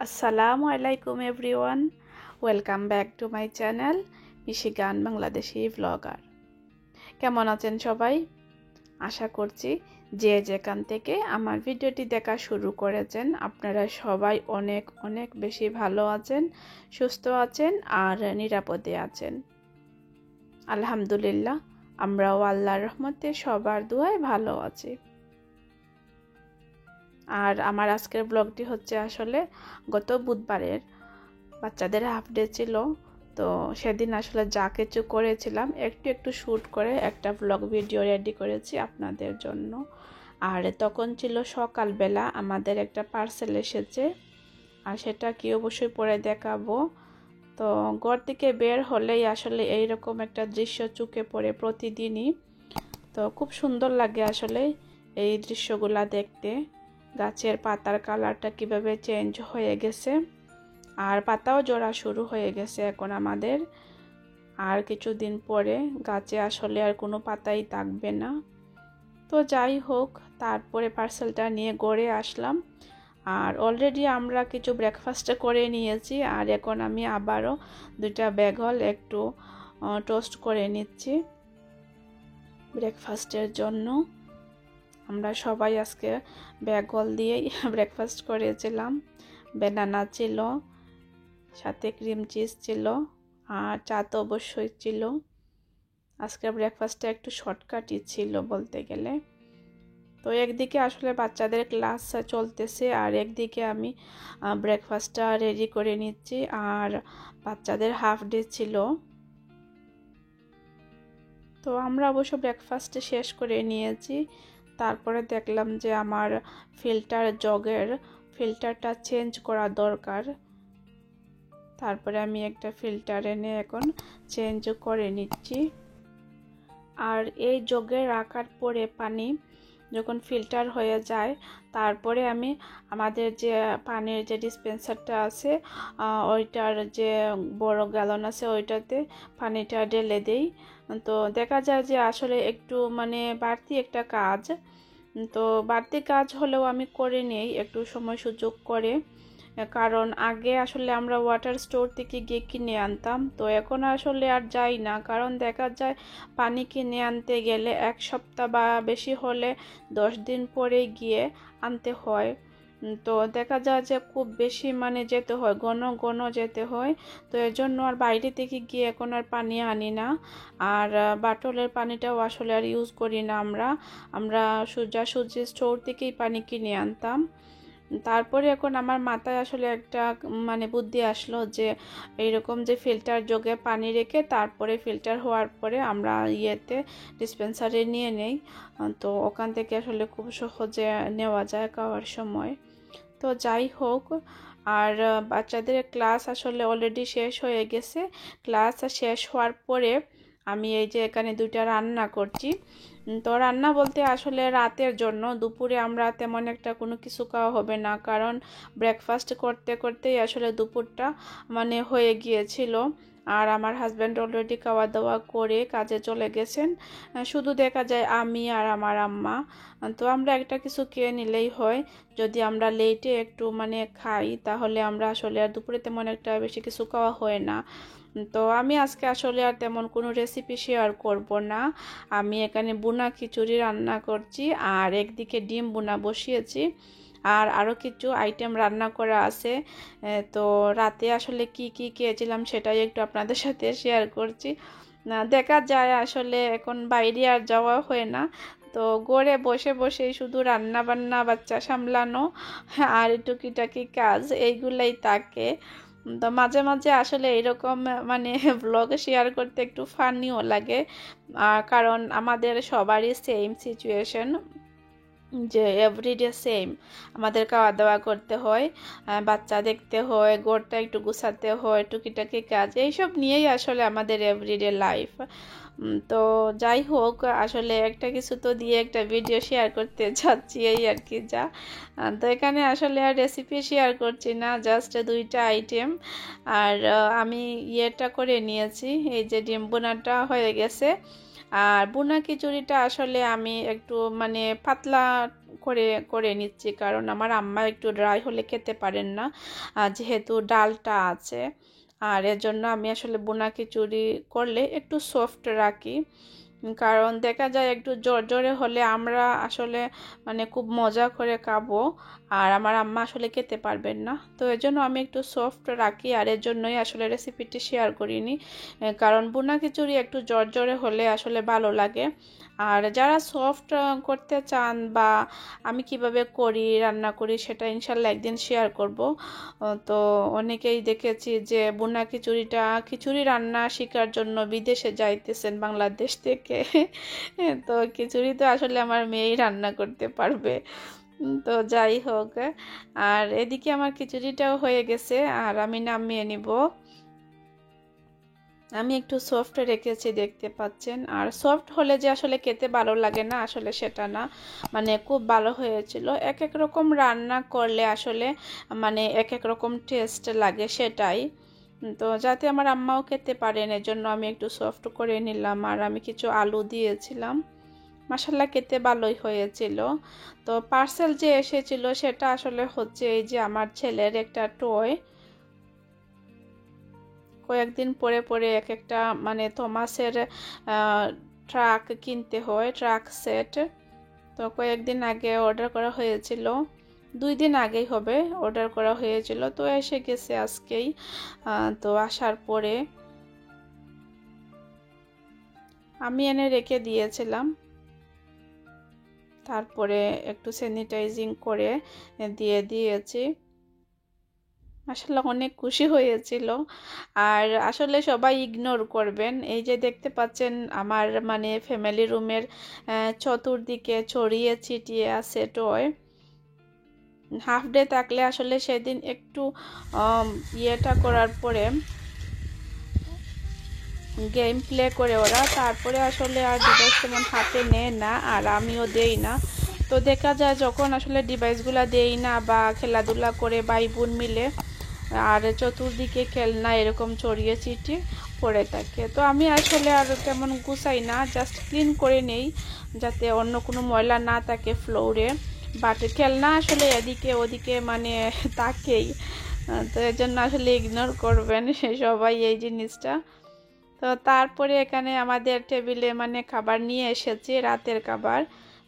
আসসালামু আলাইকুম everyone, welcome back to my channel Michigan Bangladeshi blogger. কেমন আছেন সবাই? আশা করছি যে যেখান থেকে আমার ভিডিওটি দেখা শুরু করেছেন আপনারা সবাই অনেক অনেক বেশি ভালো আছেন, সুস্থ আছেন আর নিরাপদে আছেন। আলহামদুলিল্লাহ, আমরাও আল্লাহর রহমতে সবার দোয়ায় ভালো আছি। আর আমার আজকের ব্লগটি হচ্ছে আসলে গত বুধবারের বাচ্চাদের হাফ ডে ছিল, তো সেদিন আসলে যা কিছু করেছিলাম একটু একটু শ্যুট করে একটা ব্লগ ভিডিও রেডি করেছি আপনাদের জন্য। আর তখন ছিল সকালবেলা, আমাদের একটা পার্সেল এসেছে আর সেটা কি অবশ্যই পরে দেখাবো। তো ঘর থেকে বের হলেই আসলে এইরকম একটা দৃশ্য চোখে পড়ে প্রতিদিনই। তো খুব সুন্দর লাগে আসলে এই দৃশ্যগুলা দেখতে। গাছের পাতার কালারটা কিভাবে চেঞ্জ হয়ে গেছে, আর পাতাও জড়া শুরু হয়ে গেছে এখন আমাদের। আর কিছুদিন পরে গাছে আসলে আর কোনো পাতাই থাকবে না। তো যাই হোক, তারপরে পার্সেলটা নিয়ে ঘরে আসলাম। আর অলরেডি আমরা কিছু ব্রেকফাস্ট করে নিয়েছি, আর এখন আমি আবারও দুইটা বেগল একটু টোস্ট করে নিচ্ছি ব্রেকফাস্টের জন্য। আমরা সবাই আজকে বেগল দিয়েই ব্রেকফাস্ট করেছিলাম। বেনানা ছিল, সাথে ক্রিম চিজ ছিল, আর চা তো অবশ্যই ছিল। আজকের ব্রেকফাস্টটা একটু শর্টকাটই ছিল বলতে গেলে। তো একদিকে আসলে বাচ্চাদের ক্লাস চলতেছে আর একদিকে আমি ব্রেকফাস্টটা রেডি করে নিচ্ছি, আর বাচ্চাদের হাফ ডে ছিল। তো আমরা অবশ্য ব্রেকফাস্ট শেষ করে নিয়েছি। তারপরে দেখলাম যে আমার জগের ফিল্টারটা চেঞ্জ করা দরকার। তারপরে আমি একটা ফিল্টার এনে এখন চেঞ্জ করে নিচ্ছি। আর এই জগে রাখার পরে পানি যখন ফিল্টার হয়ে যায়, তারপরে আমি আমাদের যে পানির যে ডিসপেন্সারটা আছে ওইটার যে বড় গ্যালন আছে ওইটাতে পানিটা ঢেলে দেই। তো দেখা যায় যে আসলে একটু বাড়তি একটা কাজ, তো বাড়তি কাজ হলেও আমি করে নেই একটু সময় সুযোগ করে। কারণ আগে আসলে আমরা ওয়াটার স্টোর থেকে গিয়ে কিনে আনতাম, তো এখন আসলে আর যাই না। কারণ দেখা যায় পানি কিনে আনতে গেলে এক সপ্তাহ বা বেশি হলে 10 দিন পরে গিয়ে আনতে হয়। তো দেখা যায় যে খুব বেশি যেতে হয়, ঘন ঘন যেতে হয়। তো এর জন্য আর বাইরে থেকে গিয়ে এখন আর পানি আনি না। আর বাটলের পানিটাও আসলে আর ইউজ করি না আমরা সোজাসুজি স্টোর থেকেই পানি কিনে আনতাম। তারপরে এখন আমার মাথায় আসলে একটা বুদ্ধি আসলো যে এইরকম যে ফিল্টার জগে পানি রেখে তারপরে ফিল্টার হওয়ার পরে আমরা ডিসপেন্সারে নিয়ে নেই। তো ওখান থেকে আসলে খুব সহজে নেওয়া যায় খাওয়ার সময়। তো যাই হোক, আর বাচ্চাদের ক্লাস আসলে অলরেডি শেষ হয়ে গেছে। ক্লাস শেষ হওয়ার পরে আমি এই যে এখানে দুইটা রান্না করছি। তো রান্না বলতে আসলে রাতের জন্য, দুপুরে আমরা তেমন একটা কোনো কিছু খাওয়া হবে না, কারণ ব্রেকফাস্ট করতে করতেই আসলে দুপুরটা হয়ে গিয়েছিল। আর আমার হাজব্যান্ড অলরেডি খাওয়া দাওয়া করে কাজে চলে গেছেন। শুধু দেখা যায় আমি আর আমার আম্মা। তো আমরা একটা কিছু খেয়ে নিলেই হয়। যদি আমরা লেটে একটু খাই তাহলে আমরা আসলে আর দুপুরে তেমন একটা বেশি কিছু খাওয়া হয় না। তো আমি আজকে আসলে আর তেমন কোনো রেসিপি শেয়ার করব না। আমি এখানে বুনা খিচুড়ি রান্না করছি, আর একদিকে ডিম বুনা বসিয়েছি, আর আরও কিছু আইটেম রান্না করা আছে। তো রাতে আসলে কি কি খেয়েছিলাম সেটাই একটু আপনাদের সাথে শেয়ার করছি। দেখা যায় আসলে এখন বাইরে আর যাওয়া হয় না, তো ঘরে বসে বসেই শুধু রান্না বান্না, বাচ্চা সামলানো আর টুকিটাকি কাজ এইগুলাই থাকে। তো মাঝে মাঝে আসলে এরকম ব্লগ শেয়ার করতে একটু ফানিও লাগে, কারণ আমাদের সবারই সেম সিচুয়েশন, যে এভরিডে সেম আমাদের খাওয়া দাওয়া করতে হয়, বাচ্চা দেখতে হয়, ঘরটা একটু গুছাতে হয়, টুকিটাকি কাজ এইসব নিয়েই আসলে আমাদের এভরিডে লাইফ। তো যাই হোক, আসলে একটা কিছু তো দিয়ে একটা ভিডিও শেয়ার করতে যাচ্ছি, এই আর কি যা। তো এখানে আসলে আর রেসিপি শেয়ার করছি না, জাস্ট দুইটা আইটেম। আর আমি ইয়েটা করে নিয়েছি, এই যে ডিম বোনাটা হয়ে গেছে। আর বুনা খিচুড়িটা আসলে আমি একটু পাতলা করে নিচ্ছি, কারণ আমার আম্মা একটু ড্রাই হলে খেতে পারেন না, যেহেতু ডালটা আছে। আর এর জন্য আমি আসলে বোনা খিচুড়ি করলে একটু সফট রাখি, কারণ দেখা যায় একটু জোরে হলে আমরা আসলে মানে খুব মজা করে খাবো, আর আমার আম্মা আসলে খেতে পারবেন না। তো এর জন্য আমি একটু সফট রাখি, আর এর জন্যই আসলে রেসিপিটি শেয়ার করিনি, কারণ বোনা খিচুড়ি একটু জোরে হলে আসলে ভালো লাগে। আর যারা সফট করতে চান বা আমি কিভাবে রান্না করি সেটা ইনশাল্লাহ একদিন শেয়ার করব। তো অনেকেই দেখেছি যে বোনা খিচুড়ি রান্না শেখার জন্য বিদেশে যাইতেছেন বাংলাদেশ থেকে। তো খিচুড়ি তো আসলে আমার মেয়েই রান্না করতে পারবে। তো যাই হোক, আর এদিকে আমার খিচুড়িটাও হয়ে গেছে, আর আমি নামিয়ে নিব। আমি একটু সফট রেখেছি, দেখতে পাচ্ছেন। আর সফট হলে যে আসলে খেতে ভালো লাগে না, আসলে সেটা না, মানে খুব ভালো হয়েছিল। এক এক রকম রান্না করলে আসলে মানে এক এক রকম টেস্ট লাগে, সেটাই। তো যাতে আমার আম্মাও খেতে পারেন এজন্য আমি একটু সফট করে নিলাম। আর আমি কিছু আলু দিয়েছিলাম, মাশাআল্লাহ খেতে ভালোই হয়েছিল। তো পার্সেল যে এসেছিল সেটা আসলে হচ্ছে এই যে আমার ছেলের একটা টয়। কয়েকদিন পরে এক একটা মানে থমাসের ট্রাক কিনতে হয়, ট্রাক সেট। তো কয়েকদিন আগে অর্ডার করা হয়েছিল, 2 দিন আগেই হবে অর্ডার করা হয়েছিল, তো এসে গেছে আজকেই। তো আসার পরে আমি এনে রেখে দিয়েছিলাম, তারপরে একটু স্যানিটাইজিং করে দিয়ে দিয়েছি। আসলে অনেক খুশি হয়েছিল। আর আসলে সবাই ইগনোর করবেন, এই যে দেখতে পাচ্ছেন আমার মানে ফ্যামিলি রুমের চতুর্দিকে ছড়িয়ে ছিটিয়ে আছে টয়। হাফ ডে থাকলে আসলে সেদিন একটু ইয়েটা করার পরে গেম প্লে করে ওরা, তারপরে আসলে আর ডিভাইস তেমন হাতে নেয় না, আর আমিও দেই না। তো দেখা যায় যখন আসলে ডিভাইসগুলো দেই না বা খেলাধুলা করে ভাই বোন মিলে, আর চতুর্দিকে খেলনা এরকম ছড়িয়ে ছিটিয়ে পড়ে থাকে। তো আমি আসলে আর তেমন গুছাই না, জাস্ট ক্লিন করে নেই যাতে অন্য কোনো ময়লা না থাকে ফ্লোরে। বাট খেলনা আসলে এদিকে ওদিকে মানে তাকেই, তো এর জন্য আসলে ইগনোর করবেন সবাই এই জিনিসটা। তো তারপরে এখানে আমাদের টেবিলে মানে খাবার নিয়ে এসেছি, রাতের খাবার।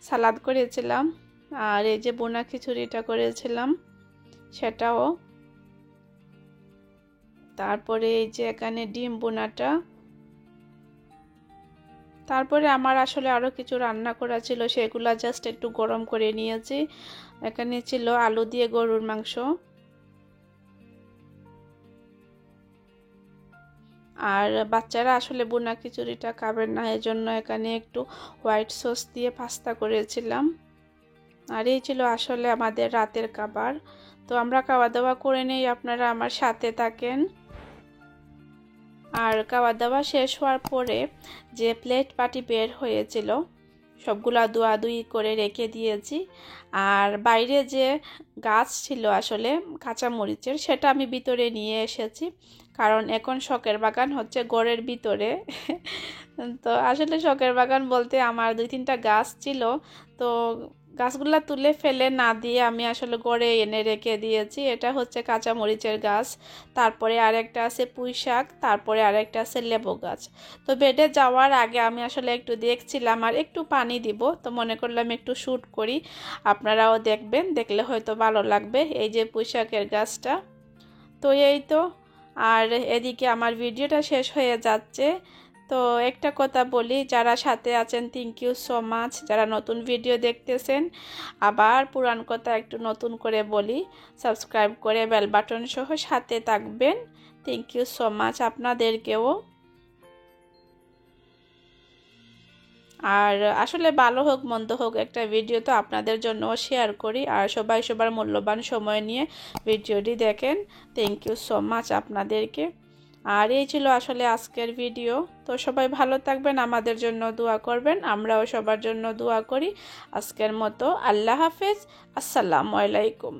সালাদ করেছিলাম, আর এই যে বোনা খিচুড়িটা করেছিলাম সেটাও। তারপরে এই যে এখানে ডিম বোনাটা। তারপরে আমার আসলে আরও কিছু রান্না করা ছিল, সেগুলো জাস্ট একটু গরম করে নিয়েছি। এখানে ছিল আলু দিয়ে গরুর মাংস, আর বাচ্চারা আসলে বোনা খিচুড়িটা খাবেন না, এজন্য এখানে একটু হোয়াইট সস দিয়ে পাস্তা করেছিলাম। আর এই ছিল আসলে আমাদের রাতের খাবার। তো আমরা খাওয়া দাওয়া করে নেই, আপনারা আমার সাথে থাকেন। আর খাওয়া দাওয়া শেষ হওয়ার পরে যে প্লেট পাটি বের হয়েছিল সবগুলা ধোয়াধুয়ি করে রেখে দিয়েছি। আর বাইরে যে গাছ ছিল আসলে কাঁচামরিচের, সেটা আমি ভিতরে নিয়ে এসেছি, কারণ এখন শখের বাগান হচ্ছে ঘরের ভিতরে। তো আসলে শখের বাগান বলতে আমার 2-3টা গাছ ছিল, তো গাছগুলা তুলে ফেলে না দিয়ে আমি আসলে ঘরে এনে রেখে দিয়েছি। এটা হচ্ছে কাঁচামরিচের গাছ, তারপরে আরেকটা আছে পুঁই শাক, তারপরে আরেকটা আছে লেবু গাছ। তো বেডে যাওয়ার আগে আমি আসলে একটু দেখছিলাম আর একটু পানি দিব, তো মনে করলাম একটু শ্যুট করি, আপনারাও দেখবেন, দেখলে হয়তো ভালো লাগবে। এই যে পুঁই শাকের গাছটা। তো এই তো, আর এদিকে আমার ভিডিওটা শেষ হয়ে যাচ্ছে। তো একটা কথা বলি, যারা সাথে আছেন থ্যাংক ইউ সো মাচ, যারা নতুন ভিডিও দেখতেছেন আবার পুরান কথা একটু নতুন করে বলি, সাবস্ক্রাইব করে বেল বাটন সহ সাথে থাকবেন। থ্যাংক ইউ সো মাচ আপনাদেরকেও। আর আসলে ভালো হোক মন্দ হোক একটা ভিডিও তো আপনাদের জন্য শেয়ার করি, আর সবাই সবার মূল্যবান সময় নিয়ে ভিডিওটি দেখেন। থ্যাংক ইউ সো মাচ আপনাদেরকে। আর এই ছিল আসলে আজকের ভিডিও। তো সবাই ভালো থাকবেন, আমাদের জন্য দোয়া করবেন, আমরাও সবার জন্য দোয়া করি। আজকের মতো আল্লাহ হাফেজ, আসসালামু আলাইকুম।